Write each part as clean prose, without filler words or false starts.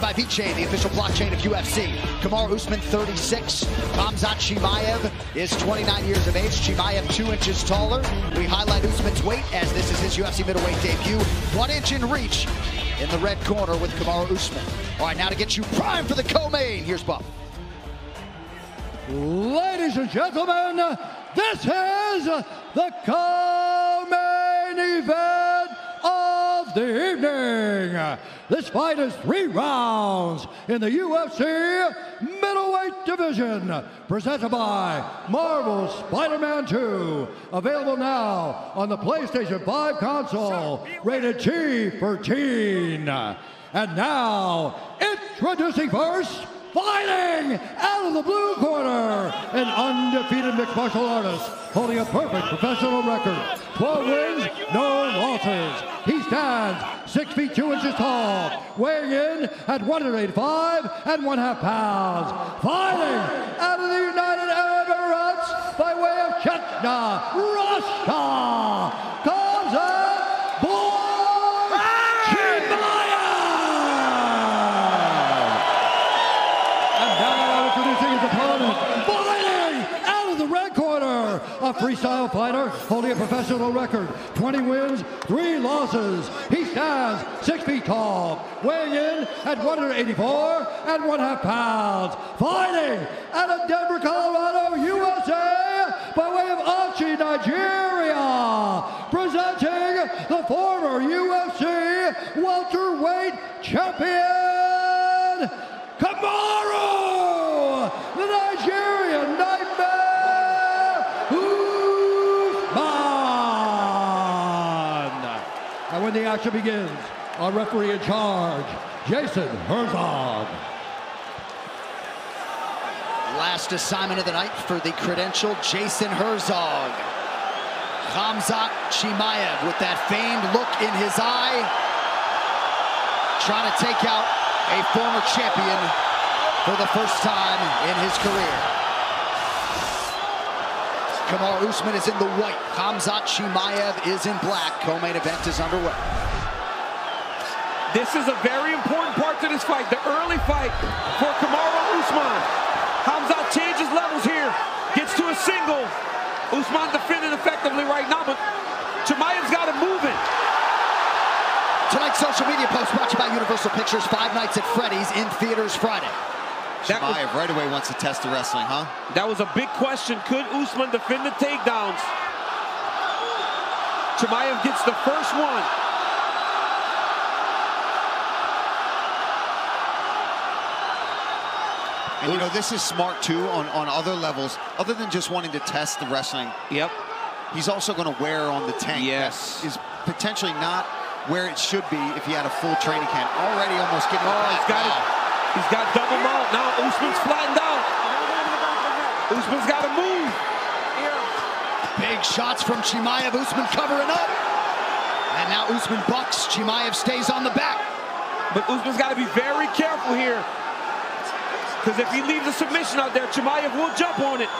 by VeChain, the official blockchain of UFC. Kamaru Usman, 36. Khamzat Chimaev is 29 years of age. Chimaev 2 inches taller. We highlight Usman's weight as this is his UFC middleweight debut. 1 inch in reach in the red corner with Kamaru Usman. All right, now to get you primed for the co-main. Here's Buff. Ladies and gentlemen, this is the co-main event of the evening. This fight is 3 rounds in the UFC middleweight division, presented by Marvel Spider-Man 2, available now on the PlayStation 5 console, rated T for teen. And now, introducing first, fighting out of the blue corner, an undefeated mixed martial artist holding a perfect professional record. 12 wins, no losses. He stands 6 feet 2 inches tall, weighing in at 185 1/2 pounds. Fighting out of the United Arab Emirates by way of Chechnya, Russia, Khamzat Chimaev. And now introducing his opponent, fighting out of the red corner, a freestyle fighter holding a professional record, 20 wins, 3 losses. He stands 6 feet tall, weighing in at 184 1/2 pounds. Fighting out of Denver, Colorado, USA, by way of Achi, Nigeria, presenting the former UFC welterweight champion, Kamaru, the Nigerian Nightmare, Usman. And when the action begins, our referee in charge, Jason Herzog. Last assignment of the night for the credentialed Jason Herzog. Khamzat Chimaev with that feigned look in his eye, trying to take out a former champion for the first time in his career. Kamaru Usman is in the white. Khamzat Chimaev is in black. Co-main event is underway. This is a very important part to this fight, the early fight for Kamaru Usman. Khamzat changes levels here, gets to a single. Usman defending effectively right now, but Chimaev's got to move it. Tonight's social media post brought to you by Universal Pictures, 5 Nights at Freddy's in theaters Friday. Chimaev right away wants to test the wrestling, huh? That was a big question. Could Usman defend the takedowns? Chimaev gets the first one. And you know, this is smart too on other levels, other than just wanting to test the wrestling. Yep. He's also going to wear on the tank. Yes. That is potentially not where it should be if he had a full training camp. Already almost getting He's got double mount. Now Usman's flattened out. Usman's got to move. Big shots from Chimaev. Usman covering up. And now Usman bucks. Chimaev stays on the back. But Usman's got to be very careful here, because if he leaves a submission out there, Chimaev will jump on it.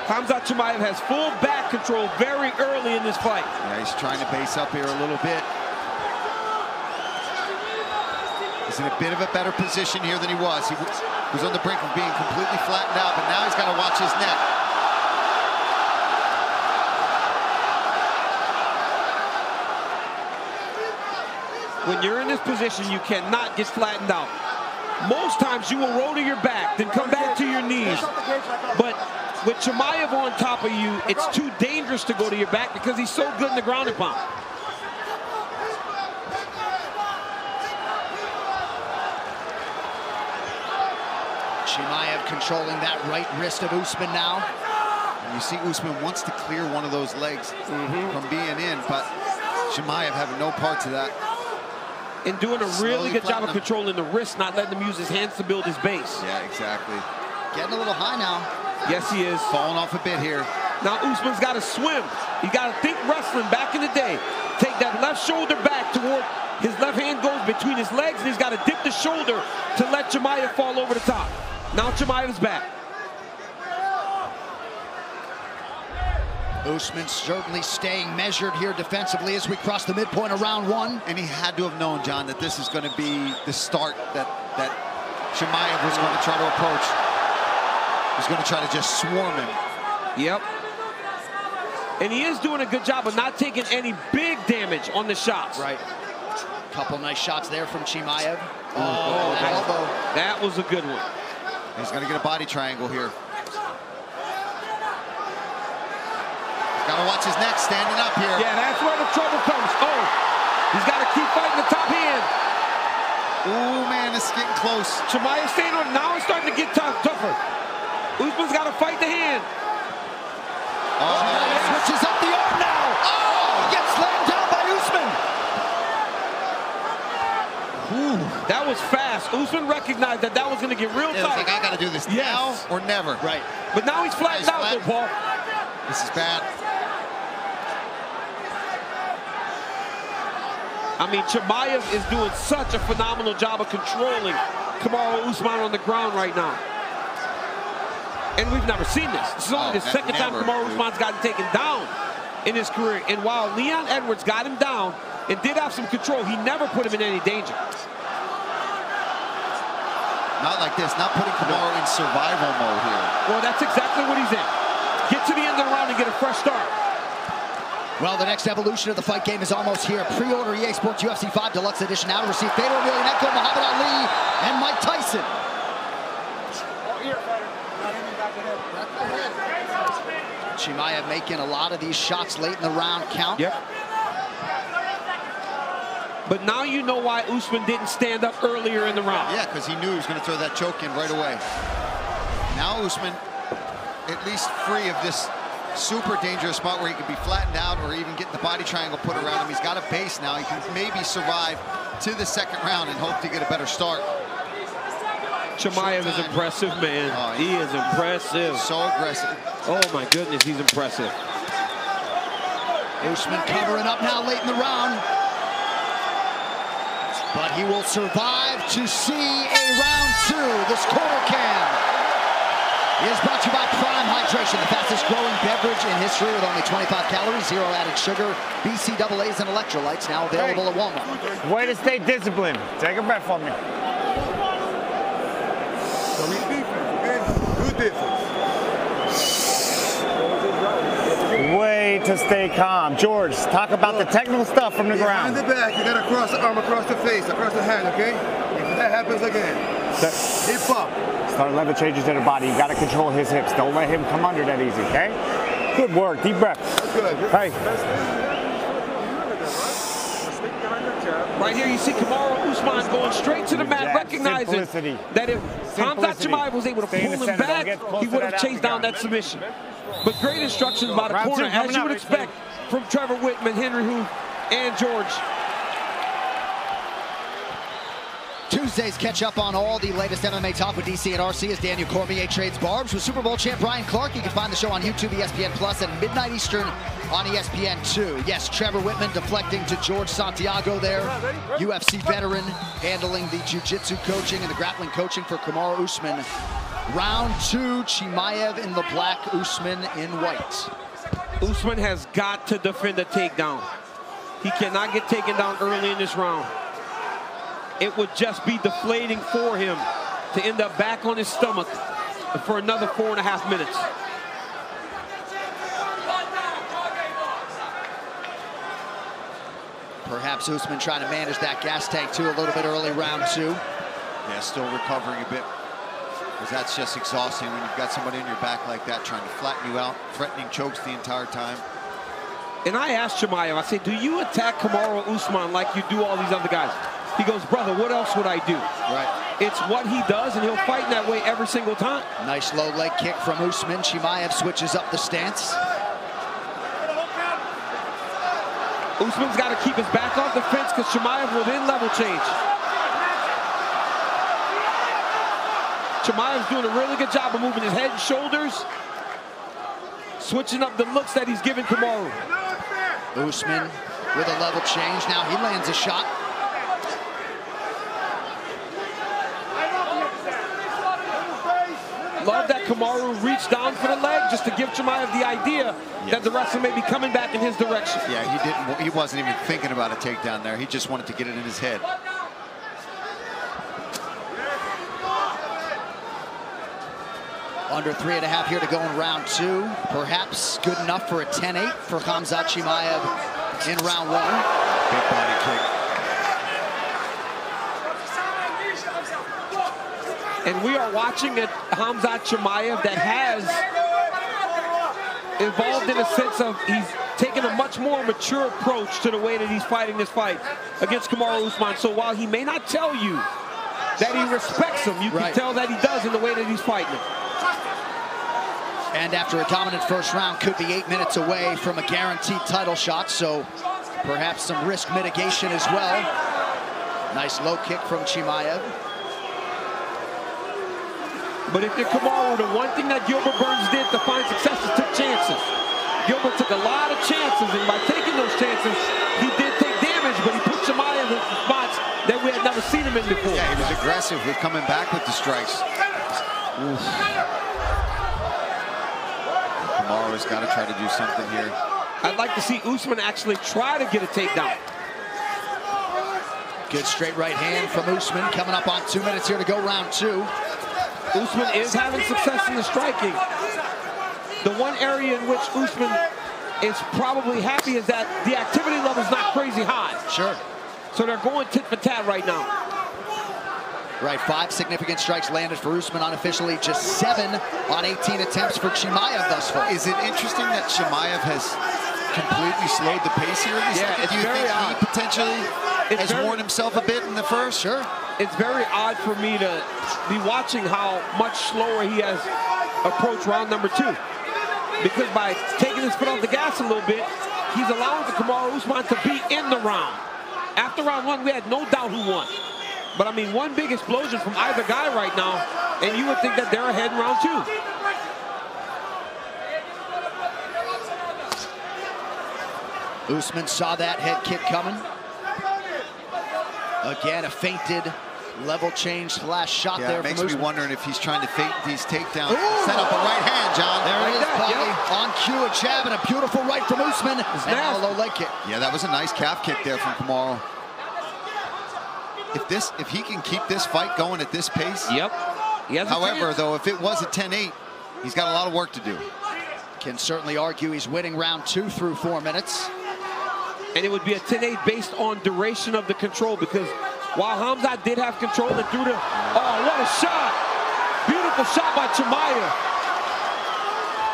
Khamzat Chimaev has full back control very early in this fight. Yeah, he's trying to base up here a little bit. He's in a bit of a better position here than he was. He was on the brink of being completely flattened out, but now he's got to watch his neck. When you're in this position, you cannot get flattened out. Most times you will roll to your back, then come back to your knees. But with Chimaev on top of you, it's too dangerous to go to your back because he's so good in the ground and pound. Chimaev controlling that right wrist of Usman now. And you see Usman wants to clear one of those legs from being in, but Chimaev having no part to that. And doing a really good job of controlling the wrist, not letting him use his hands to build his base. Yeah, exactly. Getting a little high now. Yes, he is. Falling off a bit here. Now Usman's got to swim. He's got to think wrestling back in the day. Take that left shoulder back toward his left hand goes between his legs, and he's got to dip the shoulder to let Chimaev fall over the top. Now Chimaev's back. Usman certainly staying measured here defensively as we cross the midpoint of round one. And he had to have known, John, that this is going to be the start that Chimaev was going to try to approach. He's going to try to just swarm him. Yep. And he is doing a good job of not taking any big damage on the shots. Right. Couple nice shots there from Chimaev. Oh, that elbow. That was a good one. He's going to get a body triangle here. He's got to watch his neck standing up here. Yeah, that's where the trouble comes. Oh, he's got to keep fighting the top hand. Ooh, man, this is getting close. Chimaev staying on. Now it's starting to get tougher. Usman's got to fight the hand. Oh, switches up the arm now. Oh, gets slammed down by Usman. Ooh, that was fast. Usman recognized that was going to get real tight. Like, I got to do this now or never. Right. But now he's flattened out, though, Paul. This is bad. I mean, Chimaev is doing such a phenomenal job of controlling Kamaru Usman on the ground right now. And we've never seen this. This is only the second time Kamaru Usman's gotten taken down in his career. And while Leon Edwards got him down and did have some control, he never put him in any danger. Not like this, not putting Kamaru in survival mode here. Well, that's exactly what he's in. Get to the end of the round and get a fresh start. Well, the next evolution of the fight game is almost here. Pre-order EA Sports UFC 5 Deluxe Edition now to receive Fedor Emelianenko, Muhammad Ali, and Mike Tyson. Chimaev making a lot of these shots late in the round count. Yep. But now you know why Usman didn't stand up earlier in the round. Yeah, because he knew he was going to throw that choke in right away. Now Usman, at least free of this super dangerous spot where he could be flattened out or even get the body triangle put around him. He's got a base now. He can maybe survive to the second round and hope to get a better start. Chimaev is impressive, man. Oh, he is impressive. So aggressive. Oh, my goodness, he's impressive. Usman covering up now late in the round. But he will survive to see a round two. This corner cam is brought to you by Prime Hydration, the fastest growing beverage in history with only 25 calories, zero added sugar, BCAAs, and electrolytes, now available at Walmart. Way to stay disciplined. Take a breath for me. Good defense. Way to stay calm. George, talk about the technical stuff from the ground. In the back, you gotta cross the arm across the face, across the hand, okay? If that happens again, hip up. Start level changes to the body. You gotta control his hips. Don't let him come under that easy, okay? Good work. Deep breath. Good. Hey. Right here, you see Kamaru Usman going straight to the mat, recognizing that if Khamzat Chimaev was able to pull him back, he would have chased down that submission. But great instructions by the corner, as you would expect from Trevor Whitman, Henry Hoof, and George. Tuesdays catch up on all the latest MMA talk with DC and RC as Daniel Cormier trades barbs with Super Bowl champ Brian Clark. You can find the show on YouTube, ESPN Plus, and midnight Eastern on ESPN2. Yes, Trevor Whitman deflecting to George Santiago there. UFC veteran handling the jiu-jitsu coaching and the grappling coaching for Kamaru Usman. Round two, Chimaev in the black, Usman in white. Usman has got to defend a takedown. He cannot get taken down early in this round. It would just be deflating for him to end up back on his stomach for another 4.5 minutes. Perhaps Usman trying to manage that gas tank too a little bit early round two. Yeah, still recovering a bit. Because that's just exhausting when you've got somebody in your back like that trying to flatten you out, threatening chokes the entire time. And I asked Chimaev, I said, do you attack Kamaru Usman like you do all these other guys? He goes, brother, what else would I do? Right. It's what he does, and he'll fight in that way every single time. Nice low leg kick from Usman. Chimaev switches up the stance. Usman's got to keep his back off the fence because Chimaev will then level change. Chimaev's doing a really good job of moving his head and shoulders, switching up the looks that he's giving Kamaru. Usman with a level change. Now he lands a shot. love that Kamaru reached down for the leg just to give Chimaev the idea that the wrestler may be coming back in his direction. Yeah, he wasn't even thinking about a takedown there. He just wanted to get it in his head. Under 3.5 here to go in round 2. Perhaps good enough for a 10-8 for Khamzat Chimaev in round 1. Big body kick. And we are watching a Khamzat Chimaev that has evolved in a sense of he's taken a much more mature approach to the way that he's fighting this fight against Kamaru Usman. So while he may not tell you that he respects him, you can tell that he does in the way that he's fighting him. And after a dominant first round, could be 8 minutes away from a guaranteed title shot, so perhaps some risk mitigation as well. Nice low kick from Chimaev. But if you're Kamaru, the one thing that Gilbert Burns did to find success is took chances. Gilbert took a lot of chances, and by taking those chances, he did take damage, but he put Chimaev in spots that we had never seen him in before. Yeah, he was aggressive with coming back with the strikes. Kamaru's got to try to do something here. I'd like to see Usman actually try to get a takedown. Good straight right hand from Usman. Coming up on 2 minutes here to go round 2. Usman is having success in the striking. The one area in which Usman is probably happy is that the activity level is not crazy high. Sure. So they're going tit for tat right now. Right, 5 significant strikes landed for Usman unofficially, just 7 on 18 attempts for Chimaev thus far. Is it interesting that Chimaev has completely slowed the pace here? Yeah, it's very odd. He potentially has worn himself a bit in the first? Sure. It's very odd for me to be watching how much slower he has approached round number 2. Because by taking his foot off the gas a little bit, he's allowing the Kamaru Usman to be in the round. After round 1, we had no doubt who won. But I mean, one big explosion from either guy right now, and you would think that they're ahead in round 2. Usman saw that head kick coming. Again, a feinted level change slash shot there. It makes from me Usman. wondering if he's trying to feint these takedowns. Set up a right hand, John. There it is, Paulie. On cue, a jab and a beautiful right from Usman. And now a low leg kick. Yeah, that was a nice calf kick there from Kamaru. If he can keep this fight going at this pace. Yep. However, though, if it was a 10-8, he's got a lot of work to do. Can certainly argue he's winning round 2 through 4 minutes. And it would be a 10-8 based on duration of the control, because while Khamzat did have control and threw the... Oh, what a shot! Beautiful shot by Chimaev.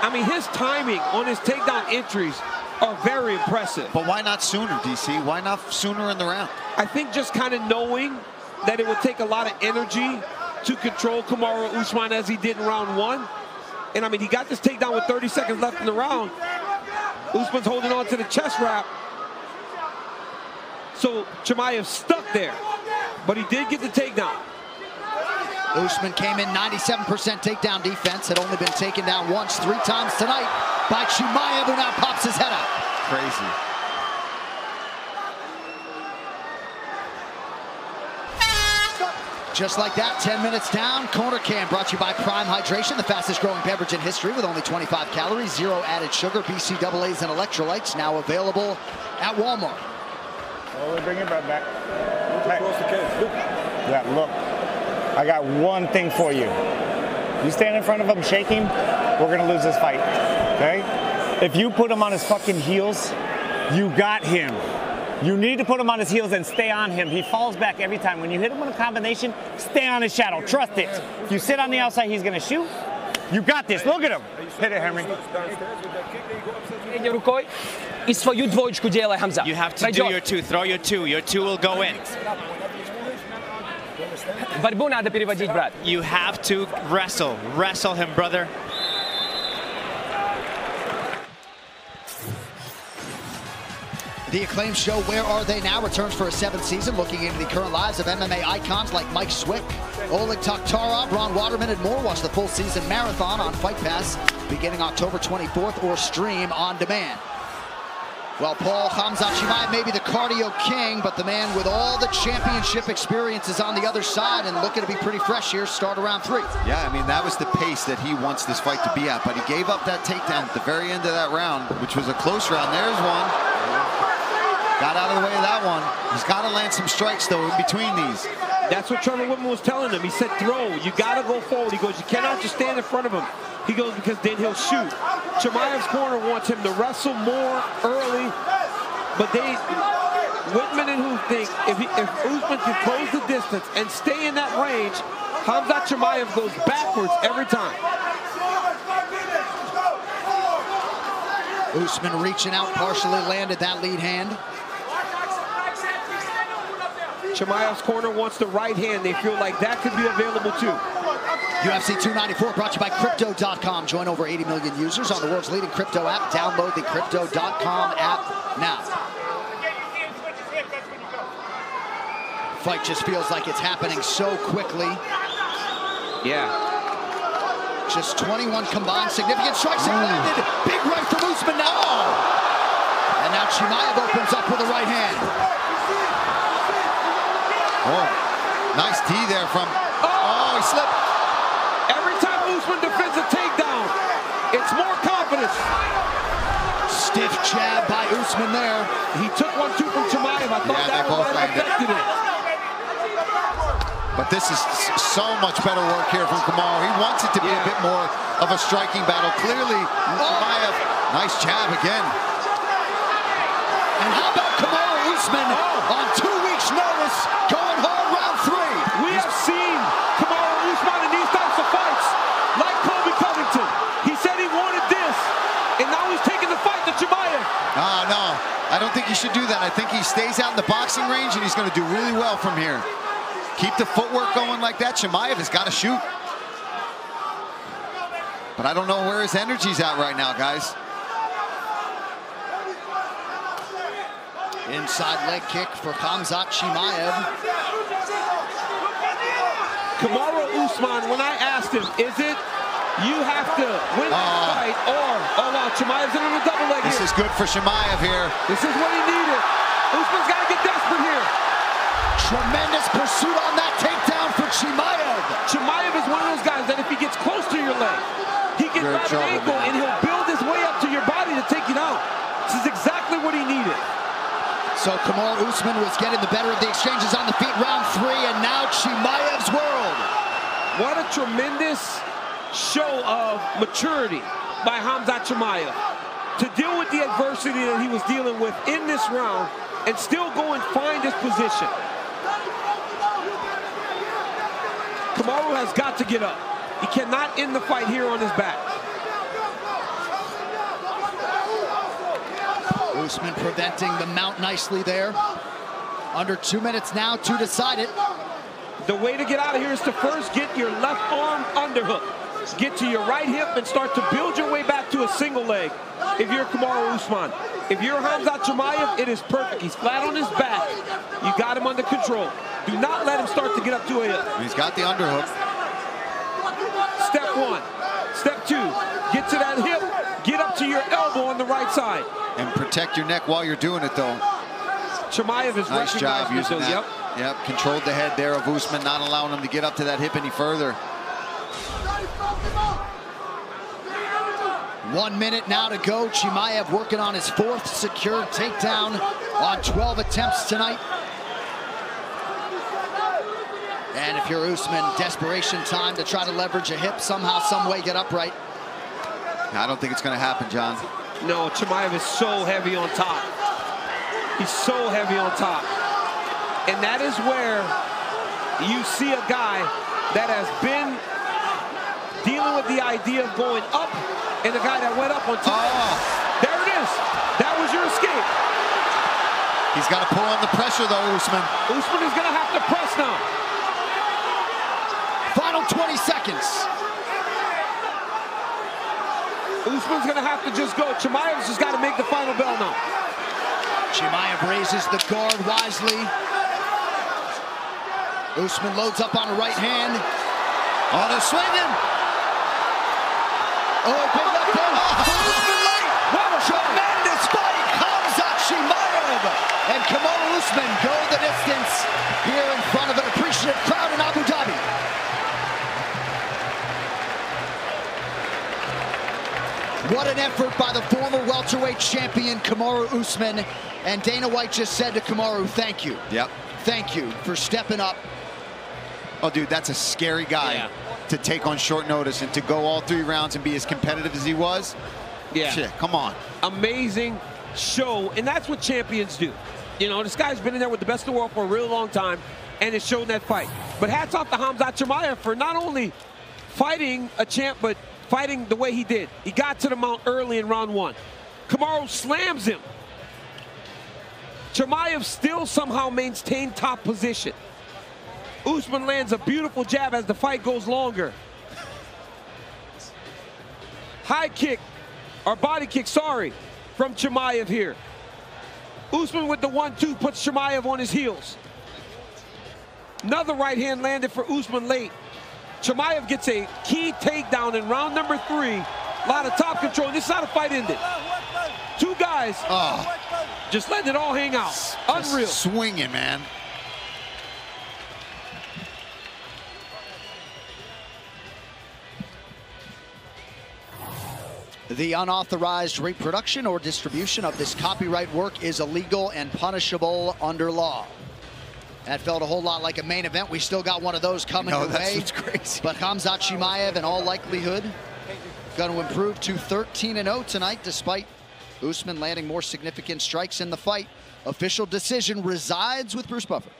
I mean, his timing on his takedown entries are very impressive. But why not sooner, DC? Why not sooner in the round? I think just kind of knowing that it would take a lot of energy to control Kamaru Usman as he did in round 1. And I mean, he got this takedown with 30 seconds left in the round. Usman's holding on to the chest wrap. So Chimaev stuck there, but he did get the takedown. Usman came in 97% takedown defense, had only been taken down once, 3 times tonight by Chimaev, who now pops his head out. Crazy. Just like that, 10 minutes down. Corner Cam brought to you by Prime Hydration, the fastest growing beverage in history with only 25 calories, 0 added sugar, BCAAs, and electrolytes, now available at Walmart. Oh, we're bringing Brad back. Yeah, look, I got one thing for you. You stand in front of him shaking, we're gonna lose this fight, okay? If you put him on his fucking heels, you got him. You need to put him on his heels and stay on him. He falls back every time. When you hit him with a combination, stay on his shadow, trust it. If you sit on the outside, he's gonna shoot. You got this, look at him. Hit it, Henry. I svoju dvojčku dělej, Hamza. You have to do your 2, throw your 2. Your 2 will go in. Борьбу надо переводить, брат. You have to wrestle him, brother. The acclaimed show, Where Are They Now, returns for a 7th season, looking into the current lives of MMA icons like Mike Swick, Oleg Taktarov, Ron Waterman, and more. Watch the full season marathon on Fight Pass beginning October 24th or stream on demand. Well, Paul, Khamzat Chimaev may be the cardio king, but the man with all the championship experience is on the other side and looking to be pretty fresh here. Start around 3. Yeah, I mean, that was the pace that he wants this fight to be at, but he gave up that takedown at the very end of that round, which was a close round. There's one. Got out of the way of that one. He's got to land some strikes, though, in between these. That's what Trevor Whitman was telling him. He said, throw. You got to go forward. He goes, you cannot just stand in front of him. He goes, because then he'll shoot. Chimaev's corner wants him to wrestle more early, but Whitman and Hoof think if Usman can close the distance and stay in that range, Khamzat Chimaev goes backwards every time. Usman reaching out, partially landed that lead hand. Chimaev's corner wants the right hand. They feel like that could be available too. UFC 294 brought to you by Crypto.com. Join over 80 million users on the world's leading crypto app. Download the Crypto.com app now. Fight just feels like it's happening so quickly. Yeah. Just 21 combined, significant strikes have landed. Big right from Usman now. And now Chimaev opens up with a right hand. Oh, nice D there from, oh, he slipped. Every time Usman defends a takedown, it's more confidence. Stiff jab by Usman there. He took 1-2 from Chimaev. I thought that would have affected it. But this is so much better work here from Kamaru. He wants it to be a bit more of a striking battle. Clearly, Chimaev, nice jab again. And how about Kamaru Usman on 2 weeks' notice, going hard round 3. We have seen Kamaru Usman in these types of fights, like Colby Covington. He said he wanted this, and now he's taking the fight to Chimaev. No, I don't think he should do that. I think he stays out in the boxing range, and he's going to do really well from here. Keep the footwork going like that. Chimaev has got to shoot. But I don't know where his energy's at right now, guys. Inside leg kick for Khamzat Chimaev. Kamaru Usman, when I asked him, is it you have to win this fight or, oh wow, Chimaev's in a double leg here. This is good for Chimaev here. This is what he needed. Usman's got to get desperate here. Tremendous pursuit on that takedown for Chimaev. Chimaev is one of those guys that if he gets close to your leg, he can grab an ankle and he'll build his way up to your body to take you down. This is exactly what he needed. So Kamaru Usman was getting the better of the exchanges on the feet, round 3, and now Chimaev's world. What a tremendous show of maturity by Khamzat Chimaev to deal with the adversity that he was dealing with in this round and still go and find his position. Kamaru has got to get up. He cannot end the fight here on his back. Usman preventing the mount nicely there. Under 2 minutes now to decide it. The way to get out of here is to first get your left arm underhook. Get to your right hip and start to build your way back to a single leg if you're Kamaru Usman. If you're Khamzat Chimaev, it is perfect. He's flat on his back. You got him under control. Do not let him start to get up to a hip. He's got the underhook. Step 1. Step 2. Get to that hip. Get up to your elbow on the right side. And protect your neck while you're doing it, though. Chimaev is nice job using that. Yep. Controlled the head there of Usman, not allowing him to get up to that hip any further. 1 minute now to go. Chimaev working on his 4th secured takedown on 12 attempts tonight. And if you're Usman, desperation time to try to leverage a hip somehow, some way, get upright. I don't think it's going to happen, John. No, Chimaev is so heavy on top. He's so heavy on top. And that is where you see a guy that has been dealing with the idea of going up and the guy that went up on top. There it is. That was your escape. He's got to pull on the pressure, though, Usman. Usman is going to have to press now. Final 20 seconds. Usman's going to have to just go. Chimaev's just got to make the final bell now. Chimaev raises the guard wisely. Usman loads up on a right hand. Oh, they're swinging. Oh, big left hand. Usman late. What a tremendous fight. Khamzat and Kamaru Usman go the distance here in front of an appreciative crowd in Abu Dhabi. What an effort by the former welterweight champion Kamaru Usman. And Dana White just said to Kamaru, thank you. Yep. Thank you for stepping up. Oh, dude, that's a scary guy to take on short notice and to go all 3 rounds and be as competitive as he was. Yeah. Shit, come on. Amazing show, and that's what champions do. You know, this guy's been in there with the best in the world for a really long time, and it showed in that fight. But hats off to Khamzat Chimaev for not only fighting a champ, but fighting the way he did. He got to the mount early in round 1. Kamaru slams him. Chimaev still somehow maintained top position. Usman lands a beautiful jab as the fight goes longer. High kick, or body kick, sorry, from Chimaev here. Usman with the 1-2 puts Chimaev on his heels. Another right hand landed for Usman late. Chimaev gets a key takedown in round number 3. A lot of top control. This is how the fight ended. 2 guys just letting it all hang out. Unreal. Just swinging, man. The unauthorized reproduction or distribution of this copyright work is illegal and punishable under law. That felt a whole lot like a main event. We still got one of those coming your that's way. what's crazy. But Khamzat Chimaev, in all likelihood, going to improve to 13-0 tonight, despite Usman landing more significant strikes in the fight. Official decision resides with Bruce Buffer.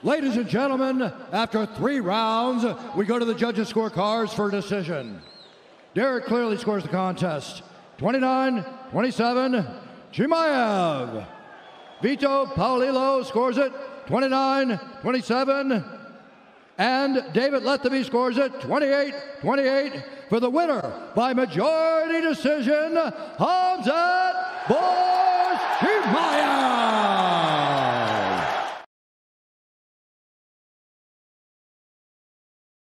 Ladies and gentlemen, after 3 rounds, we go to the judges' scorecards for decision. Derek clearly scores the contest. 29-27, Chimaev. Vito Paolillo scores it 29-27. And David Lethaby scores it 28-28 for the winner by majority decision, Khamzat